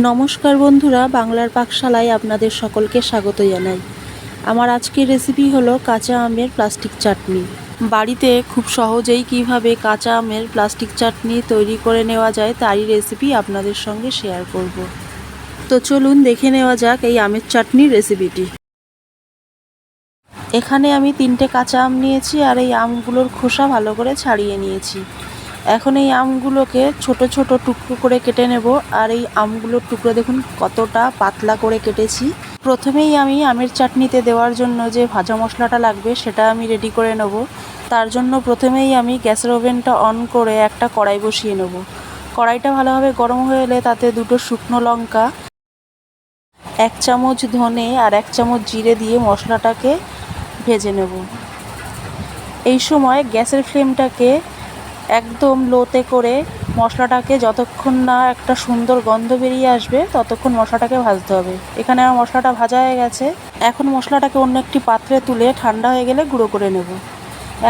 নমস্কার বন্ধুরা, বাংলার পাকশালায় আপনাদের সকলকে স্বাগত জানাই। আমার আজকের রেসিপি হলো কাঁচা আমের প্লাস্টিক চাটনি। বাড়িতে খুব সহজেই কিভাবে কাঁচা আমের প্লাস্টিক চাটনি তৈরি করে নেওয়া যায় তারই রেসিপি আপনাদের সঙ্গে শেয়ার করব। তো চলুন দেখে নেওয়া যাক এই আমের চাটনির রেসিপিটি। এখানে আমি 3টে কাঁচা আম নিয়েছি আর এই আমগুলোর খোসা ভালো করে ছাড়িয়ে নিয়েছি। এখন এই আমগুলোকে ছোট ছোট টুকরো করে কেটে নেব। আর এই আমগুলোর টুকরো দেখুন কতটা পাতলা করে কেটেছি। প্রথমেই আমি আমের চাটনিতে দেওয়ার জন্য যে ভাজা মশলাটা লাগবে সেটা আমি রেডি করে নেব। তার জন্য প্রথমেই আমি গ্যাসের ওভেনটা অন করে একটা কড়াই বসিয়ে নেব। কড়াইটা ভালোভাবে গরম হয়ে এলে তাতে 2টো শুকনো লঙ্কা, 1 চামচ ধনে আর 1 চামচ জিরে দিয়ে মশলাটাকে ভেজে নেব। এই সময় গ্যাসের ফ্লেমটাকে একদম লোতে করে মশলাটাকে যতক্ষণ না একটা সুন্দর গন্ধ বেরিয়ে আসবে ততক্ষণ মশলাটাকে ভাজতে হবে। এখানে আমার মশলাটা ভাজা হয়ে গেছে। এখন মশলাটাকে অন্য একটি পাত্রে তুলে ঠান্ডা হয়ে গেলে গুঁড়ো করে নেব।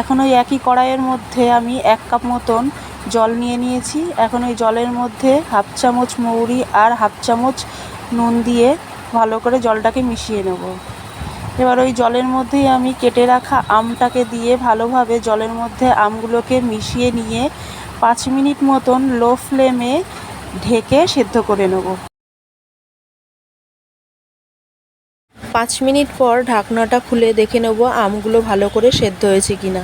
এখন ওই একই কড়াইয়ের মধ্যে আমি 1 কাপ মতন জল নিয়ে নিয়েছি। এখন ওই জলের মধ্যে 1/2 চামচ মৌরি আর 1/2 চামচ নুন দিয়ে ভালো করে জলটাকে মিশিয়ে নেব। এবার ওই জলের মধ্যেই আমি কেটে রাখা আমটাকে দিয়ে ভালোভাবে জলের মধ্যে আমগুলোকে মিশিয়ে নিয়ে 5 মিনিট মতন লো ফ্লেমে ঢেকে সেদ্ধ করে নেব। 5 মিনিট পর ঢাকনাটা খুলে দেখে নেব আমগুলো ভালো করে সেদ্ধ হয়েছে কিনা।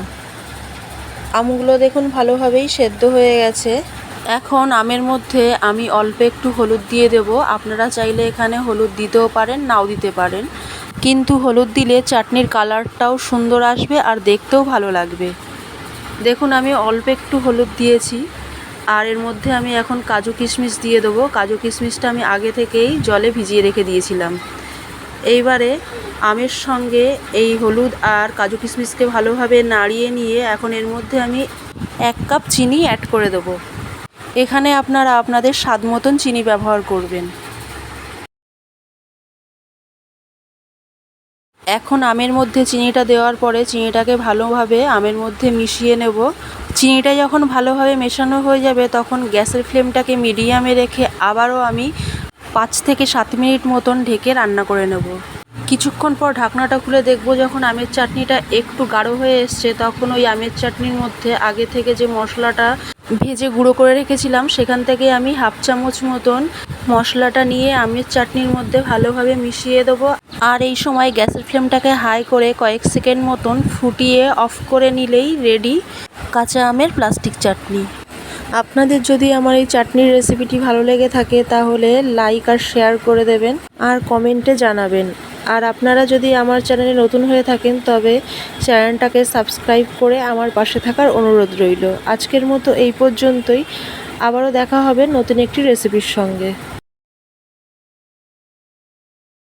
আমগুলো দেখুন ভালোভাবেই সেদ্ধ হয়ে গেছে। এখন আমের মধ্যে আমি অল্প একটু হলুদ দিয়ে দেব। আপনারা চাইলে এখানে হলুদ দিতেও পারেন, নাও দিতে পারেন, কিন্তু হলুদ দিলে চাটনির কালারটাও সুন্দর আসবে আর দেখতেও ভালো লাগবে। দেখুন আমি অল্প একটু হলুদ দিয়েছি। আর এর মধ্যে আমি এখন কাজু কিশমিশ দিয়ে দেবো। কাজু কিশমিশটা আমি আগে থেকেই জলে ভিজিয়ে রেখে দিয়েছিলাম। এইবারে আমের সঙ্গে এই হলুদ আর কাজু কিশমিশকে ভালোভাবে নাড়িয়ে নিয়ে এখন এর মধ্যে আমি 1 কাপ চিনি অ্যাড করে দেবো। এখানে আপনারা আপনাদের স্বাদ মতন চিনি ব্যবহার করবেন। এখন আমের মধ্যে চিনিটা দেওয়ার পরে চিনিটাকে ভালোভাবে আমের মধ্যে মিশিয়ে নেব। চিনিটা যখন ভালোভাবে মেশানো হয়ে যাবে তখন গ্যাসের ফ্লেমটাকে মিডিয়ামে রেখে আবারও আমি 5 থেকে 7 মিনিট মতন ঢেকে রান্না করে নেব। কিছুক্ষণ পর ঢাকনাটা খুলে দেখব যখন আমের চাটনিটা একটু গাঢ় হয়ে এসছে তখন ওই আমের চাটনির মধ্যে আগে থেকে যে মশলাটা ভেজে গুঁড়ো করে রেখেছিলাম সেখান থেকে আমি 1/2 চামচ মতন মশলাটা নিয়ে আমের চাটনির মধ্যে ভালোভাবে মিশিয়ে দেবো। আর এই সময় গ্যাসের ফ্লেমটাকে হাই করে কয়েক সেকেন্ড মতন ফুটিয়ে অফ করে নিলেই রেডি কাঁচা আমের প্লাস্টিক চাটনি। আপনাদের যদি আমার এই চাটনির রেসিপিটি ভালো লেগে থাকে তাহলে লাইক আর শেয়ার করে দেবেন আর কমেন্টে জানাবেন। আর আপনারা যদি আমার চ্যানেলে নতুন হয়ে থাকেন তবে চ্যানেলটাকে সাবস্ক্রাইব করে আমার পাশে থাকার অনুরোধ রইল। আজকের মতো এই পর্যন্তই। আবারও দেখা হবে নতুন একটি রেসিপির সঙ্গে।